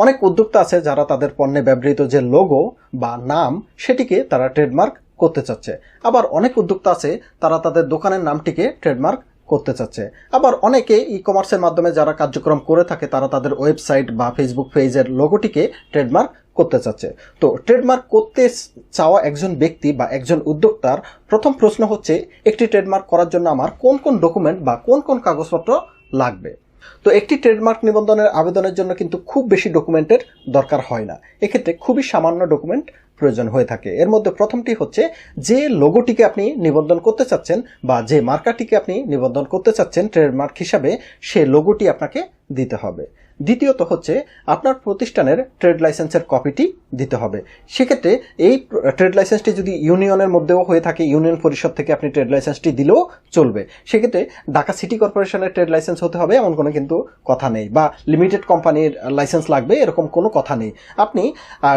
অনেক উদ্যোক্তা আছে যারা তাদের পণ্যে ব্যবহৃত যে লোগো বা নাম সেটিকে তারা ট্রেডমার্ক করতে চাচ্ছে। আবার অনেক উদ্যোক্তা আছে তারা তাদের দোকানের নামটিকে ট্রেডমার্ক করতে চাচ্ছে। আবার অনেকে ই কমার্সের মাধ্যমে যারা কার্যক্রম করে থাকে তারা তাদের ওয়েবসাইট বা ফেসবুক পেজের লোগোটিকে ট্রেডমার্ক করতে চাচ্ছে। তো ট্রেডমার্ক করতে চাওয়া একজন ব্যক্তি বা একজন উদ্যোক্তার প্রথম প্রশ্ন হচ্ছে, একটি ট্রেডমার্ক করার জন্য আমার কোন কোন ডকুমেন্ট বা কোন কোন কাগজপত্র লাগবে। তো একটি ট্রেডমার্ক নিবন্ধনের আবেদনের জন্য কিন্তু খুব বেশি ডকুমেন্টের দরকার হয় না, এক্ষেত্রে খুবই সামান্য ডকুমেন্ট প্রয়োজন হয়ে থাকে। এর মধ্যে প্রথমটি হচ্ছে যে লোগোটিকে আপনি নিবন্ধন করতে চাচ্ছেন বা যে মার্কাটিকে আপনি নিবন্ধন করতে চাচ্ছেন ট্রেডমার্ক হিসাবে, সে লোগোটি আপনাকে দিতে হবে। দ্বিতীয়ত হচ্ছে আপনার প্রতিষ্ঠানের ট্রেড লাইসেন্সের কপিটি দিতে হবে। সেক্ষেত্রে এই ট্রেড লাইসেন্সটি যদি ইউনিয়নের মধ্যেও হয়ে থাকে, ইউনিয়ন পরিষদ থেকে আপনি ট্রেড লাইসেন্সটি দিলেও চলবে। সেক্ষেত্রে ঢাকা সিটি কর্পোরেশনের ট্রেড লাইসেন্স হতে হবে এমন কোনো কিন্তু কথা নেই, বা লিমিটেড কোম্পানির লাইসেন্স লাগবে এরকম কোনো কথা নেই। আপনি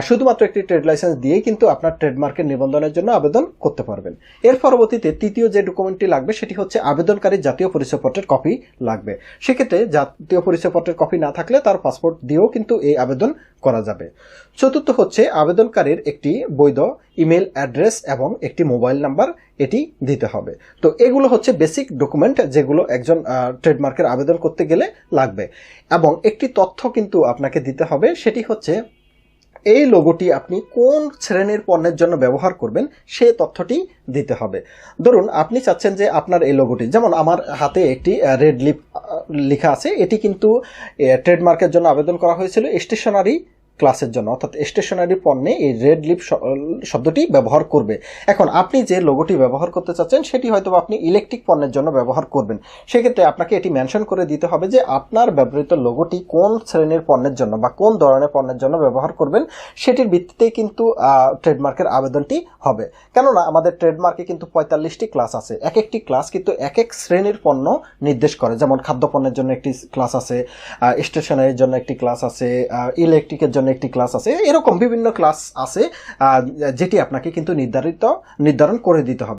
শুধুমাত্র একটি ট্রেড লাইসেন্স দিয়েই কিন্তু আপনার ট্রেডমার্কের নিবন্ধনের জন্য আবেদন করতে পারবেন। এর পরবর্তীতে তৃতীয় যে ডকুমেন্টটি লাগবে সেটি হচ্ছে আবেদনকারীর জাতীয় পরিচয়পত্রের কপি লাগবে। সেক্ষেত্রে জাতীয় পরিচয়পত্রের কপি না থাকলে তার পাসপোর্ট দিয়েও কিন্তু এই আবেদন করা যাবে। চতুর্থ হচ্ছে আবেদনকারীর একটি বৈধ ইমেল অ্যাড্রেস এবং একটি মোবাইল নাম্বার এটি দিতে হবে। তো এগুলো হচ্ছে বেসিক ডকুমেন্ট যেগুলো একজন ট্রেডমার্কের আবেদন করতে গেলে লাগবে। এবং একটি তথ্য কিন্তু আপনাকে দিতে হবে, সেটি হচ্ছে এই লোগোটি আপনি কোন শ্রেণীর পণ্যের জন্য ব্যবহার করবেন সে তথ্যটি দিতে হবে। ধরুন আপনি চাচ্ছেন যে আপনার এই লোগোটি, যেমন আমার হাতে একটি রেড লিপ লেখা আছে, এটি কিন্তু ট্রেডমার্কের জন্য আবেদন করা হয়েছিল স্টেশনারি ক্লাসের জন্য, অর্থাৎ স্টেশনারি পণ্যে এই রেড লিপ শব্দটি ব্যবহার করবে। এখন আপনি যে লোগোটি ব্যবহার করতে চাচ্ছেন সেটি হয়তো আপনি ইলেকট্রিক পণ্যের জন্য ব্যবহার করবেন। সেক্ষেত্রে আপনাকে এটি মেনশন করে দিতে হবে যে আপনার ব্যবহৃত লোগোটি কোন শ্রেণীর পণ্যের জন্য বা কোন ধরনের পণ্যের জন্য ব্যবহার করবেন, সেটির ভিত্তিতেই কিন্তু ট্রেডমার্কের আবেদনটি হবে। কেননা আমাদের ট্রেডমার্কে কিন্তু 45টি ক্লাস আছে, এক একটি ক্লাস কিন্তু এক এক শ্রেণীর পণ্য নির্দেশ করে। যেমন খাদ্যপণ্যের জন্য একটি ক্লাস আছে, স্টেশনারির জন্য একটি ক্লাস আছে, ইলেকট্রিকের জন্য একটি ক্লাস আছে, এরকম বিভিন্ন ক্লাস আছে যেটি আপনাকে কিন্তু নির্ধারণ করে দিতে হবে।